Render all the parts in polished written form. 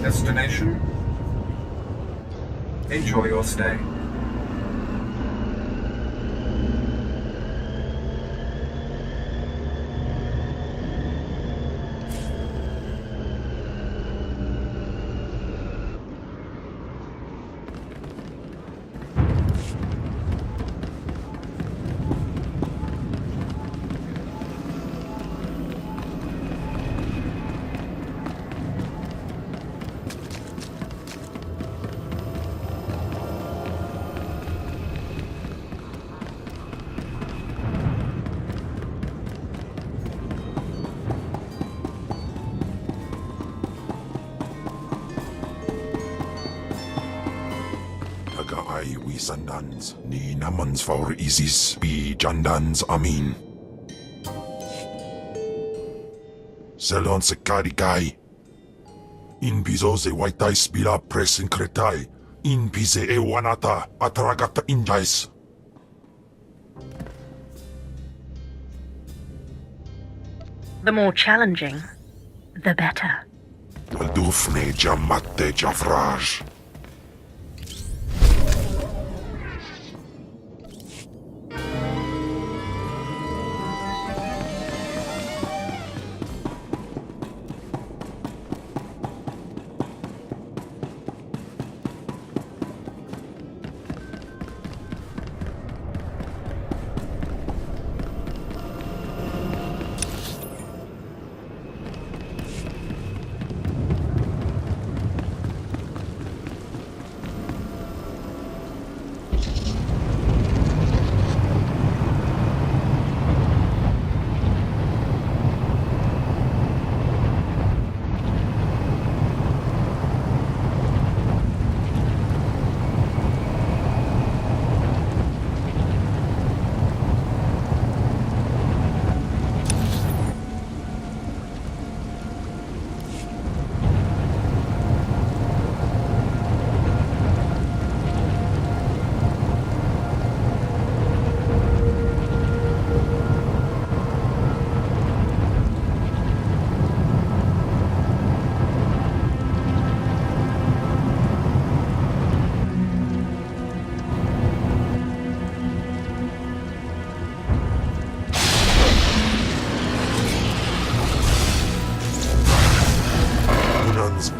Destination? Enjoy your stay. Ay wisandans, ni namans for isis, bi jandans amin. Selon se karikai. In bizo se waitai spila presin kretai, in bise e wanata atragata injais. The more challenging, the better. Aldufne jamatte jafraj.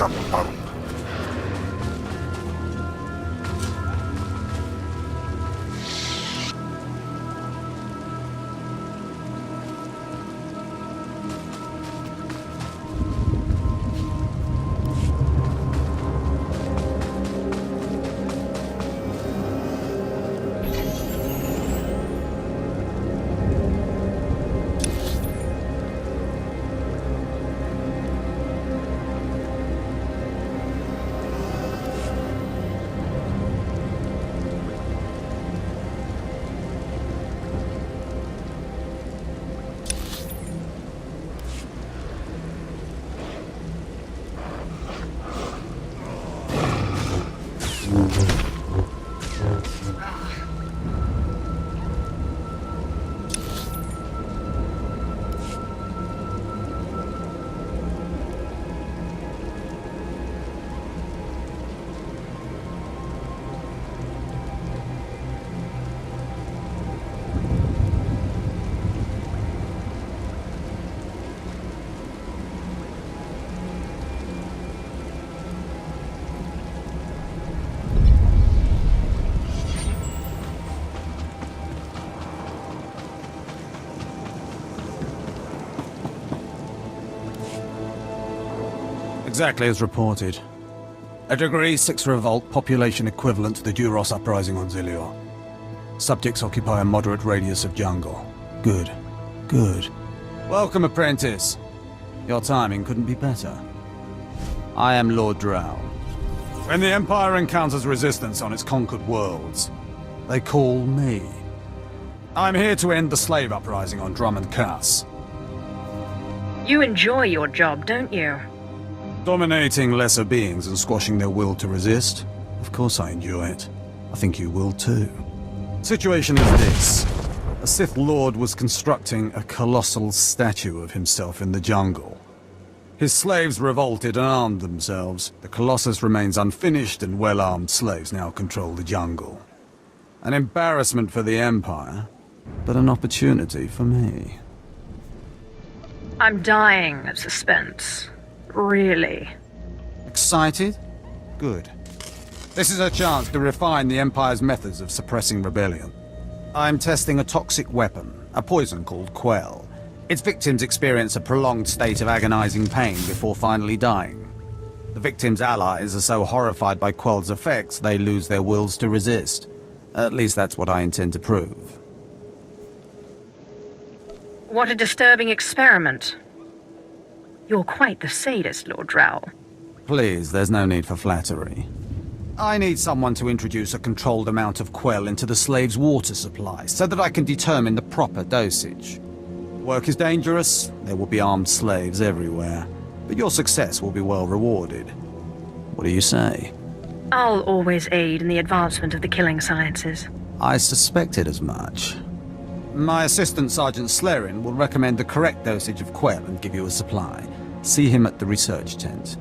Kaparuk. Exactly as reported. A Degree 6 revolt, population equivalent to the Duros uprising on Zilior. Subjects occupy a moderate radius of jungle. Good. Good. Welcome, apprentice. Your timing couldn't be better. I am Lord Drow. When the Empire encounters resistance on its conquered worlds, they call me. I'm here to end the slave uprising on Drummond Cass. You enjoy your job, don't you? Dominating lesser beings and squashing their will to resist? Of course I enjoy it. I think you will too. Situation is this. A Sith Lord was constructing a colossal statue of himself in the jungle. His slaves revolted and armed themselves. The Colossus remains unfinished, and well-armed slaves now control the jungle. An embarrassment for the Empire, but an opportunity for me. I'm dying of suspense. Really. Excited? Good. This is a chance to refine the Empire's methods of suppressing rebellion. I'm testing a toxic weapon, a poison called Quell. Its victims experience a prolonged state of agonizing pain before finally dying. The victims' allies are so horrified by Quell's effects, they lose their wills to resist. At least that's what I intend to prove. What a disturbing experiment. You're quite the sadist, Lord Drow. Please, there's no need for flattery. I need someone to introduce a controlled amount of Quell into the slaves' water supply, so that I can determine the proper dosage. Work is dangerous, there will be armed slaves everywhere, but your success will be well rewarded. What do you say? I'll always aid in the advancement of the killing sciences. I suspected as much. My assistant, Sergeant Slerin, will recommend the correct dosage of Quell and give you a supply. See him at the research tent.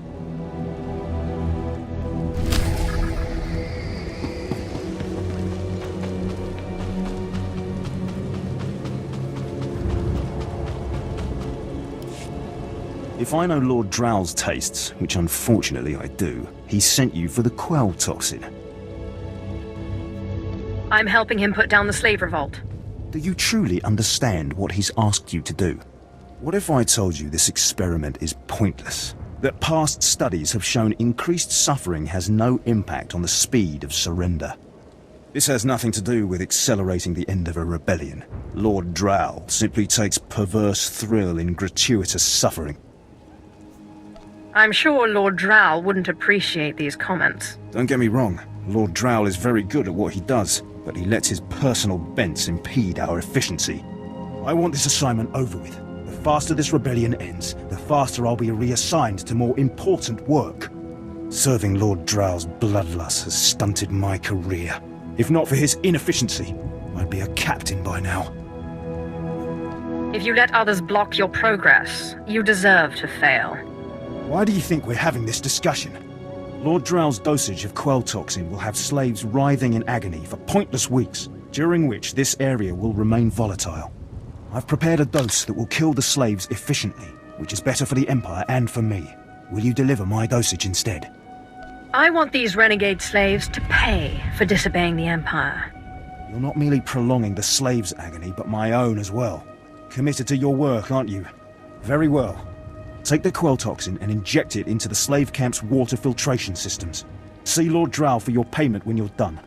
If I know Lord Drow's tastes, which unfortunately I do, he sent you for the Quell toxin. I'm helping him put down the slave revolt. Do you truly understand what he's asked you to do? What if I told you this experiment is pointless? That past studies have shown increased suffering has no impact on the speed of surrender? This has nothing to do with accelerating the end of a rebellion. Lord Drow simply takes perverse thrill in gratuitous suffering. I'm sure Lord Drow wouldn't appreciate these comments. Don't get me wrong, Lord Drow is very good at what he does, but he lets his personal bents impede our efficiency. I want this assignment over with. The faster this rebellion ends, the faster I'll be reassigned to more important work. Serving Lord Drow's bloodlust has stunted my career. If not for his inefficiency, I'd be a captain by now. If you let others block your progress, you deserve to fail. Why do you think we're having this discussion? Lord Drow's dosage of Quell toxin will have slaves writhing in agony for pointless weeks, during which this area will remain volatile. I've prepared a dose that will kill the slaves efficiently, which is better for the Empire and for me. Will you deliver my dosage instead? I want these renegade slaves to pay for disobeying the Empire. You're not merely prolonging the slaves' agony, but my own as well. Committed to your work, aren't you? Very well. Take the Quell toxin and inject it into the slave camp's water filtration systems. See Lord Drow for your payment when you're done.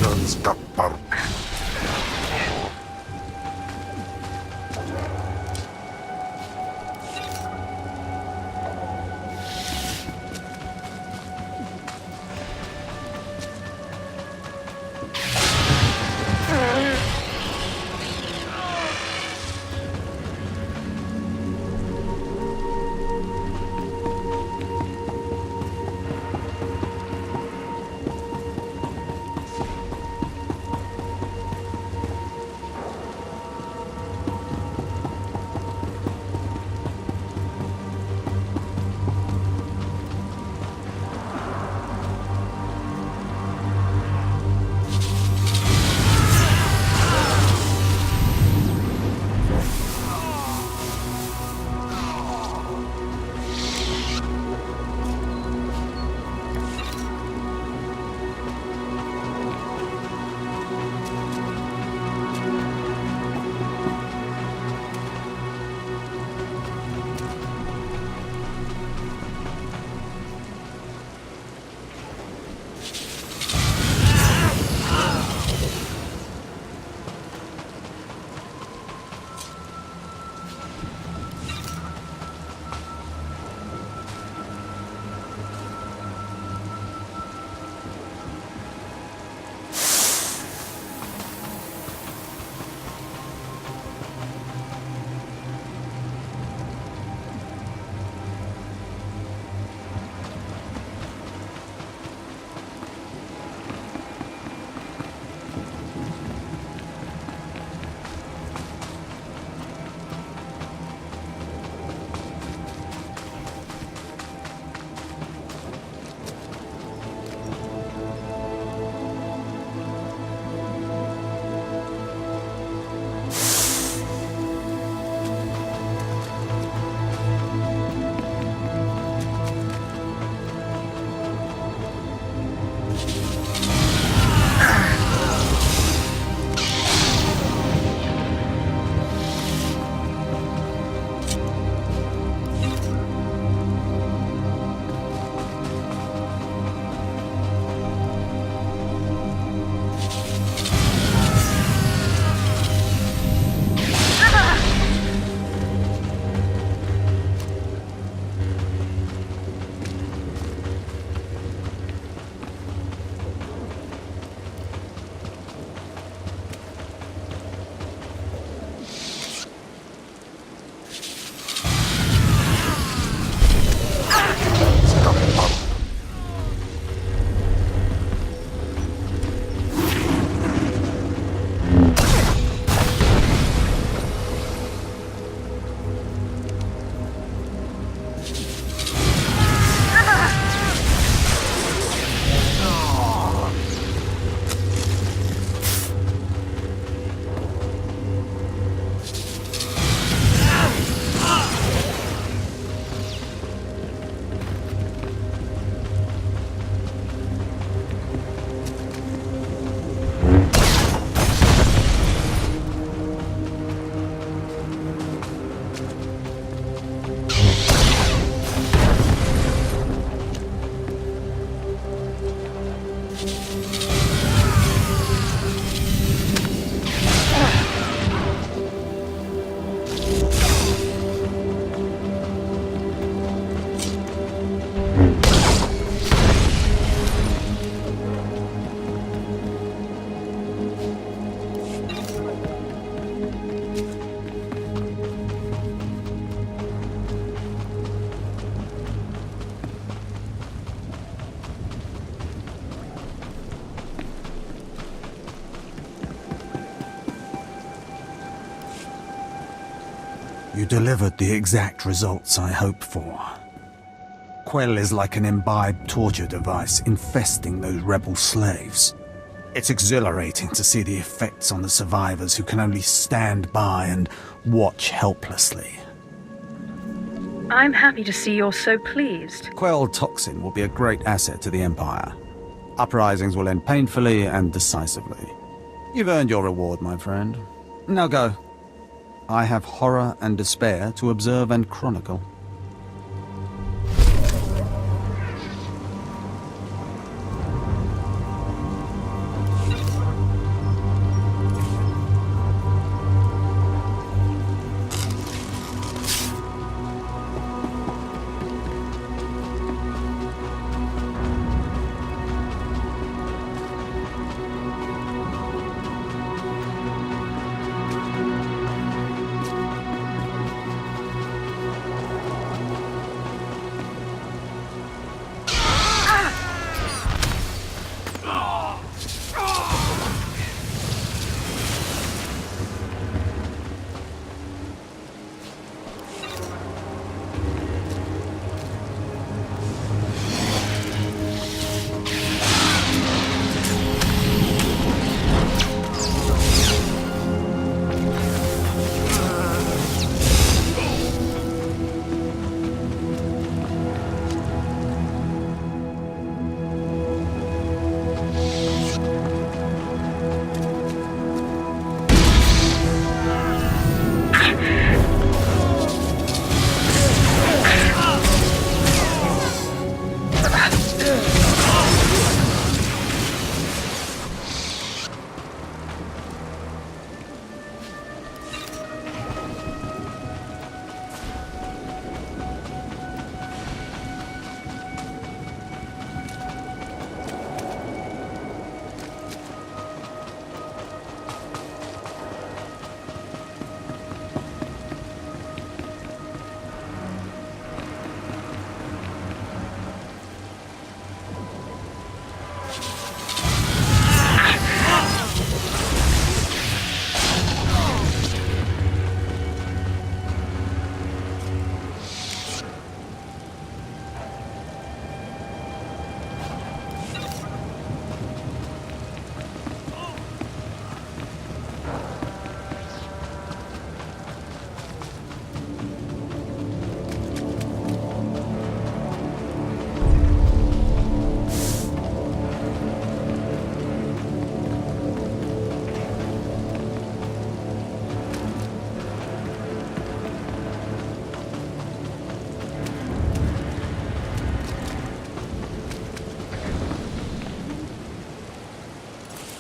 Operations Kapar. You delivered the exact results I hoped for. Quell is like an imbibed torture device infesting those rebel slaves. It's exhilarating to see the effects on the survivors who can only stand by and watch helplessly. I'm happy to see you're so pleased. Quell toxin will be a great asset to the Empire. Uprisings will end painfully and decisively. You've earned your reward, my friend. Now go. I have horror and despair to observe and chronicle.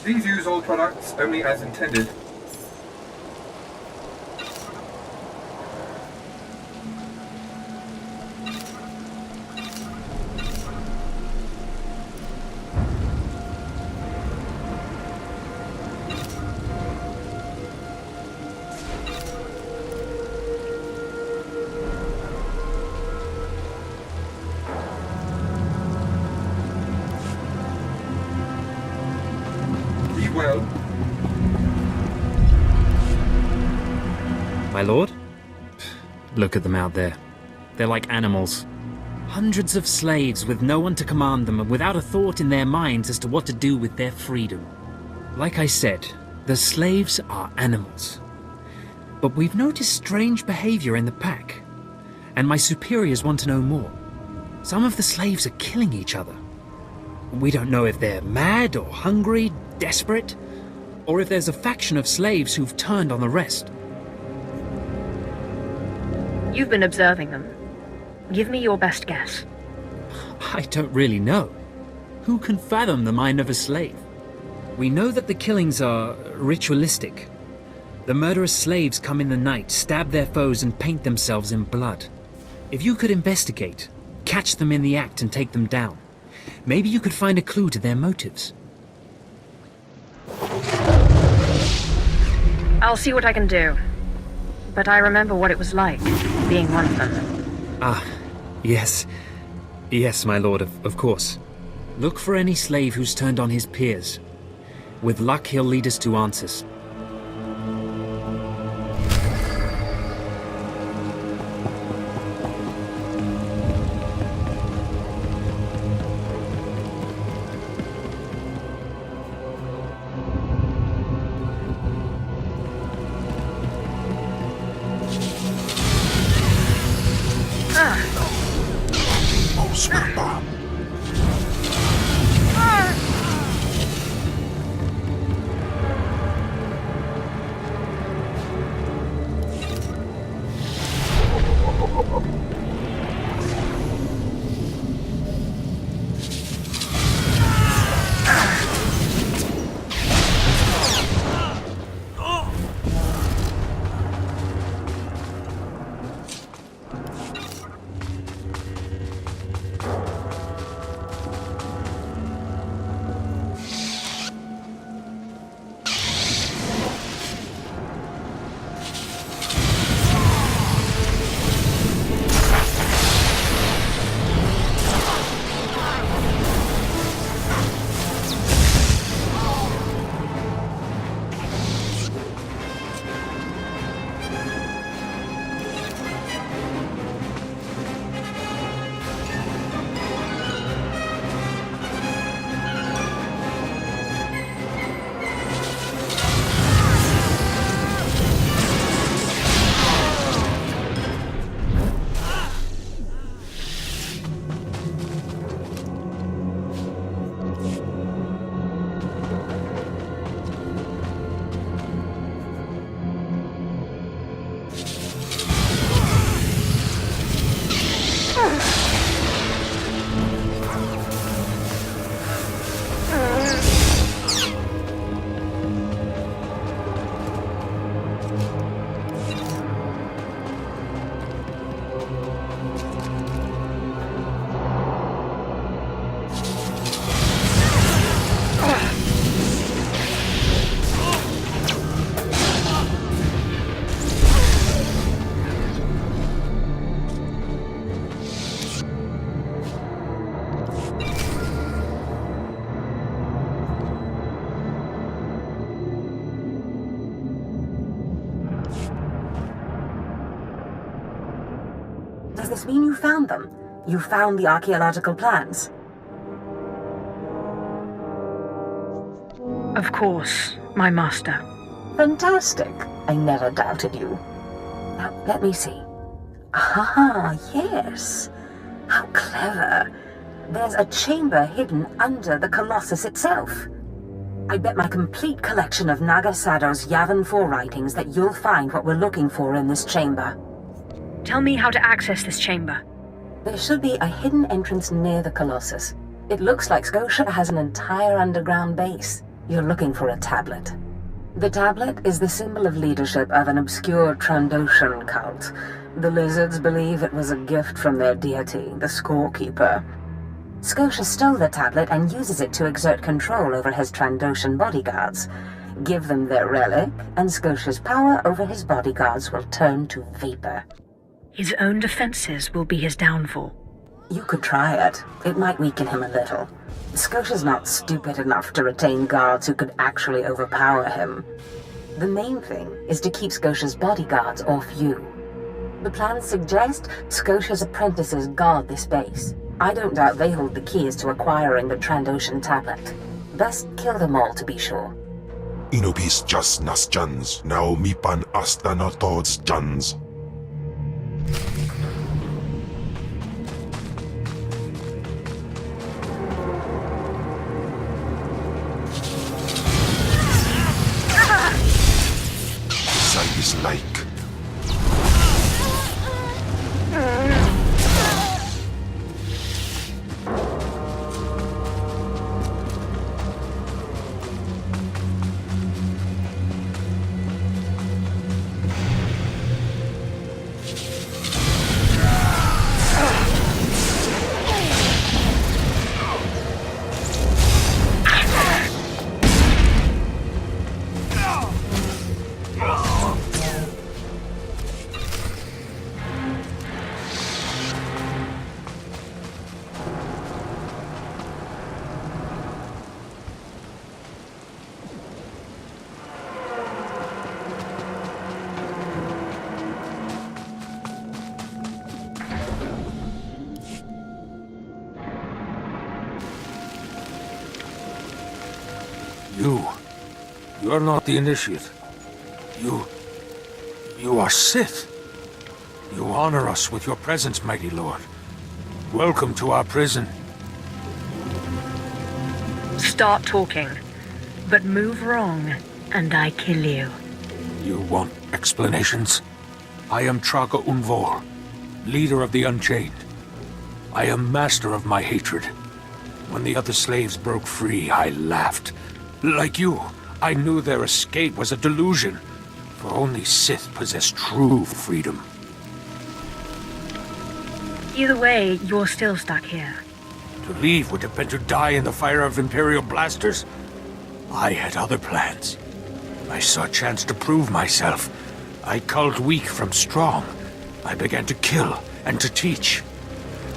Please use all products only as intended. Well, my lord? Look at them out there. They're like animals. Hundreds of slaves with no one to command them and without a thought in their minds as to what to do with their freedom. Like I said, the slaves are animals. But we've noticed strange behavior in the pack, and my superiors want to know more. Some of the slaves are killing each other. We don't know if they're mad or hungry, desperate, or if there's a faction of slaves who've turned on the rest. You've been observing them. Give me your best guess. I don't really know. Who can fathom the mind of a slave? We know that the killings are ritualistic. The murderous slaves come in the night, stab their foes, and paint themselves in blood. If you could investigate, catch them in the act and take them down, maybe you could find a clue to their motives. I'll see what I can do. But I remember what it was like, being one of them. Ah, yes. Yes, my lord, of course. Look for any slave who's turned on his peers. With luck, he'll lead us to answers. Does this mean you found them? You found the archaeological plans? Of course, my master. Fantastic. I never doubted you. Now, let me see. Ah, yes. How clever. There's a chamber hidden under the Colossus itself. I bet my complete collection of Naga Sado's Yavin 4 writings that you'll find what we're looking for in this chamber. Tell me how to access this chamber. There should be a hidden entrance near the Colossus. It looks like Scotia has an entire underground base. You're looking for a tablet. The tablet is the symbol of leadership of an obscure Trandoshan cult. The lizards believe it was a gift from their deity, the Scorekeeper. Scotia stole the tablet and uses it to exert control over his Trandoshan bodyguards. Give them their relic, and Scotia's power over his bodyguards will turn to vapor. His own defenses will be his downfall. You could try it. It might weaken him a little. Scotia's not stupid enough to retain guards who could actually overpower him. The main thing is to keep Scotia's bodyguards off you. The plans suggest Scotia's apprentices guard this base. I don't doubt they hold the keys to acquiring the Trandoshan tablet. Best kill them all to be sure. Inubis just nas jans, now mipan astana tods jans. Size like. You're not the initiate. You are Sith. You honor us with your presence, mighty lord. Welcome to our prison. Start talking, but move wrong, and I kill you. You want explanations? I am Traga Unvor, leader of the Unchained. I am master of my hatred. When the other slaves broke free, I laughed. Like you, I knew their escape was a delusion, for only Sith possess true freedom. Either way, you're still stuck here. To leave would have been to die in the fire of Imperial blasters. I had other plans. I saw a chance to prove myself. I culled weak from strong. I began to kill and to teach.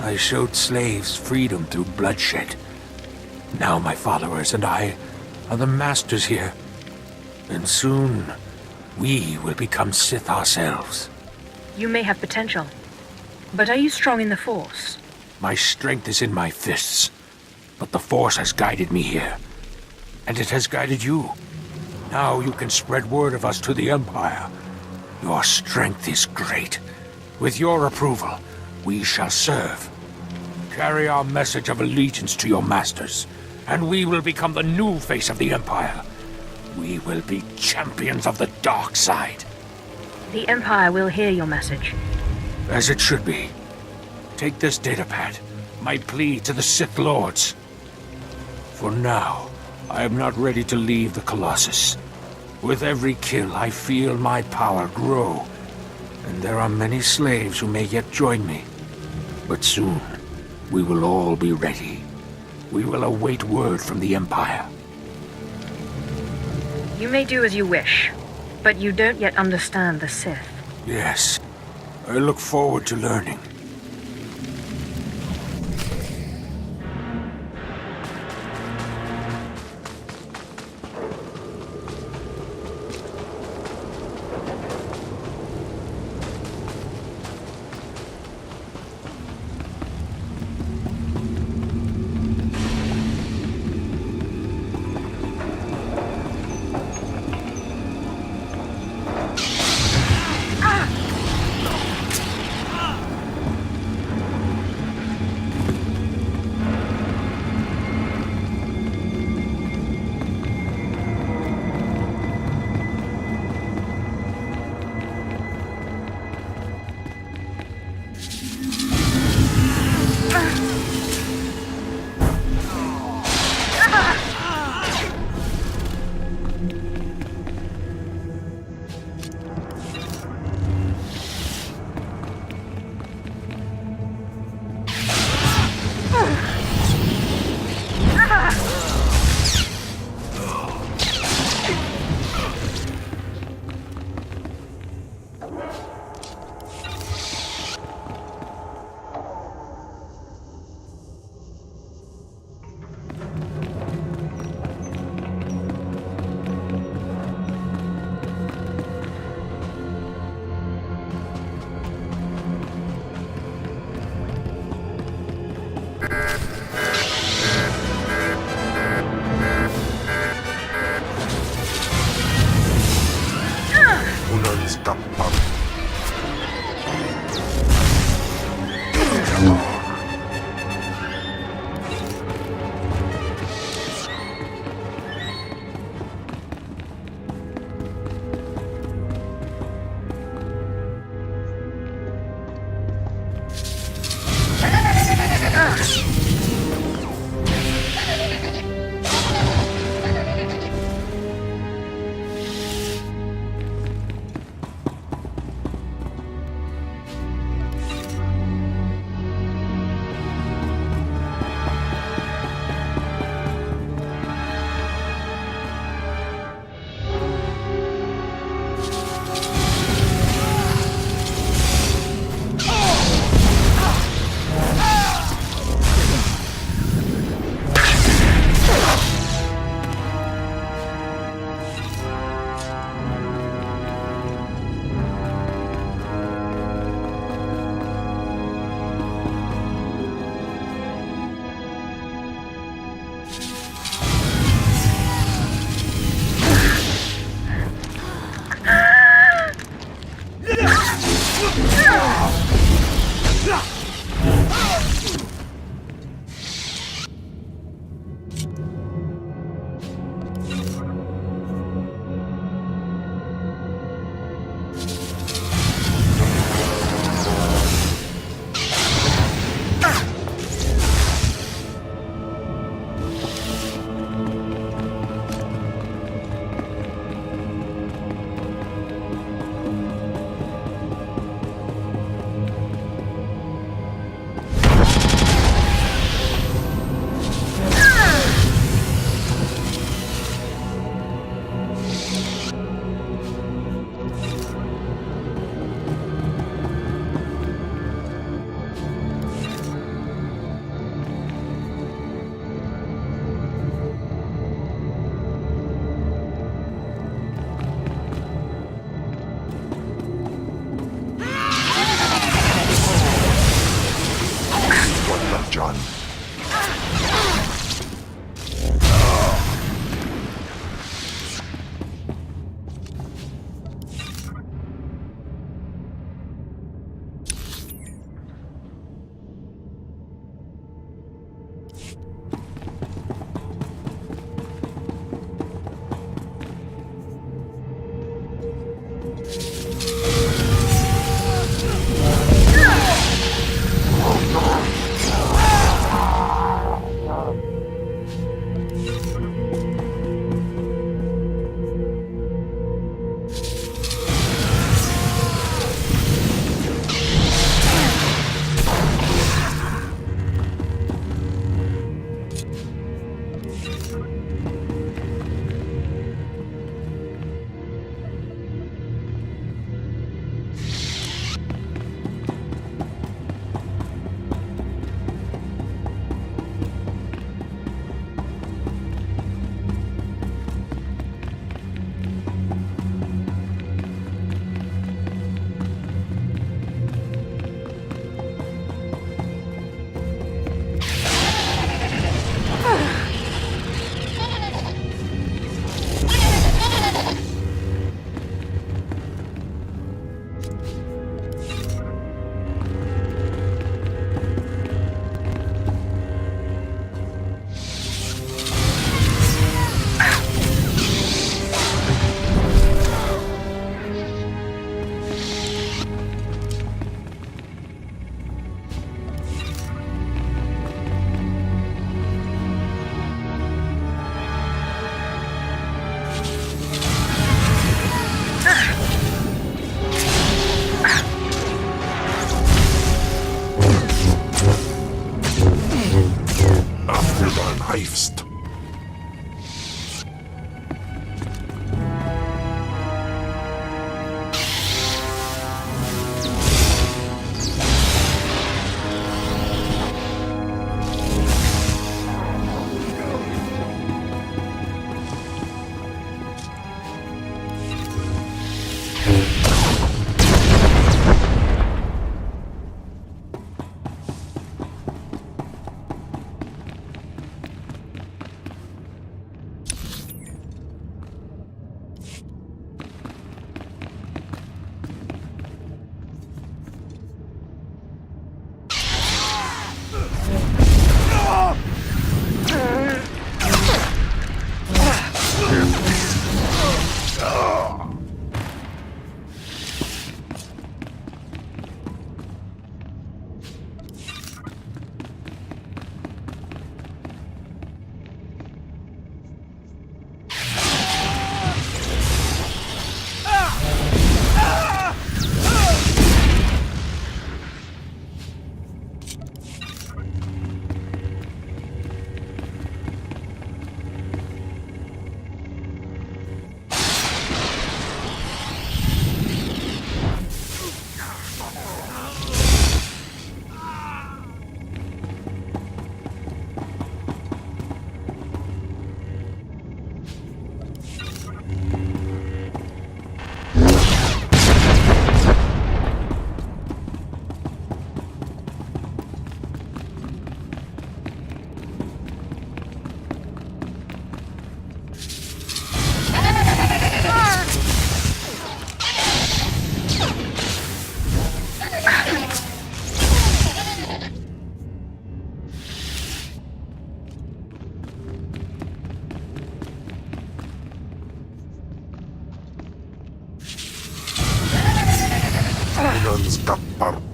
I showed slaves freedom through bloodshed. Now my followers and I are the masters here. And soon, we will become Sith ourselves. You may have potential, but are you strong in the Force? My strength is in my fists, but the Force has guided me here. And it has guided you. Now you can spread word of us to the Empire. Your strength is great. With your approval, we shall serve. Carry our message of allegiance to your masters, and we will become the new face of the Empire. We will be champions of the dark side. The Empire will hear your message. As it should be. Take this datapad, my plea to the Sith Lords. For now, I am not ready to leave the Colossus. With every kill, I feel my power grow. And there are many slaves who may yet join me. But soon, we will all be ready. We will await word from the Empire. You may do as you wish, but you don't yet understand the Sith. Yes. I look forward to learning. kapag. Skaparp.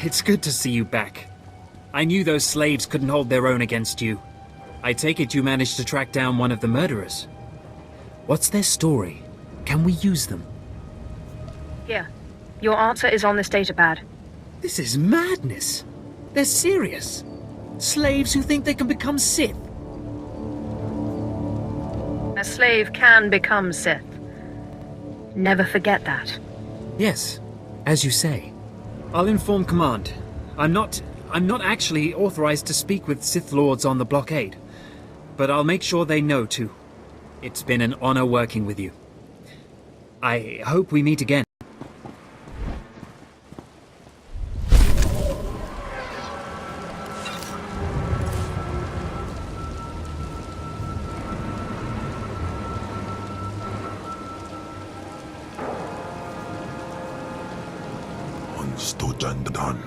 It's good to see you back. I knew those slaves couldn't hold their own against you. I take it you managed to track down one of the murderers. What's their story? Can we use them? Here. Your answer is on this datapad. This is madness. They're serious. Slaves who think they can become Sith. A slave can become Sith. Never forget that. Yes, as you say. I'll inform Command. I'm not actually authorized to speak with Sith Lords on the blockade, but I'll make sure they know too. It's been an honor working with you. I hope we meet again. Stojandan.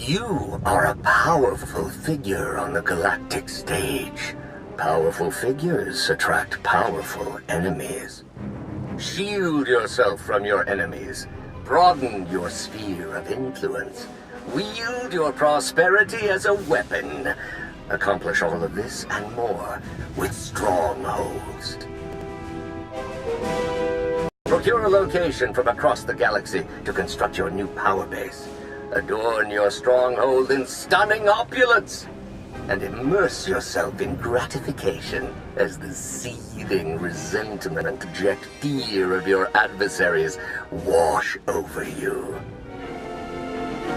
You are a powerful figure on the galactic stage. Powerful figures attract powerful enemies. Shield yourself from your enemies. Broaden your sphere of influence. Wield your prosperity as a weapon. Accomplish all of this and more with Strongholds. Procure a location from across the galaxy to construct your new power base. Adorn your stronghold in stunning opulence, and immerse yourself in gratification as the seething resentment and abject fear of your adversaries wash over you.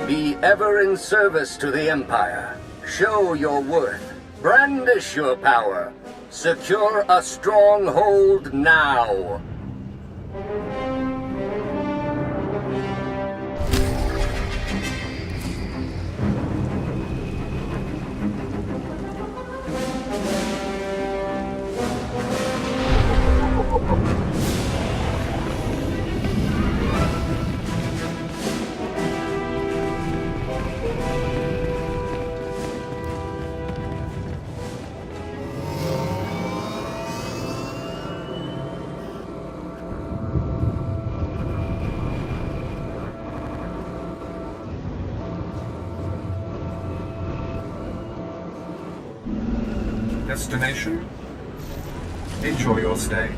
Be ever in service to the Empire. Show your worth. Brandish your power. Secure a stronghold now. Destination? Enjoy your stay.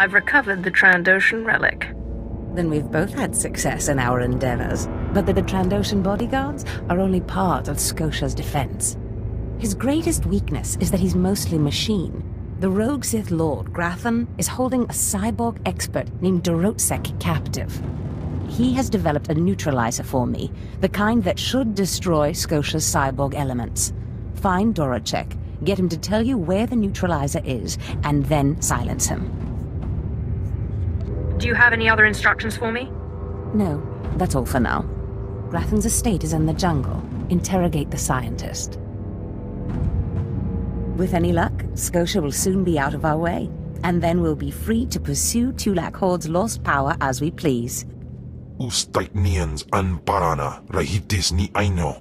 I've recovered the Trandoshan relic. Then we've both had success in our endeavors. But the Trandoshan bodyguards are only part of Scotia's defense. His greatest weakness is that he's mostly machine. The rogue Sith Lord, Grathan, is holding a cyborg expert named Dorotsek captive. He has developed a neutralizer for me, the kind that should destroy Scotia's cyborg elements. Find Dorotsek, get him to tell you where the neutralizer is, and then silence him. Do you have any other instructions for me? No, that's all for now. Grathan's estate is in the jungle. Interrogate the scientist. With any luck, Scotia will soon be out of our way, and then we'll be free to pursue Tulak Horde's lost power as we please. Ustait nians an parana, rahitis ni aino.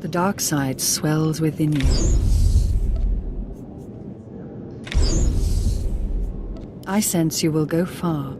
The dark side swells within you. I sense you will go far.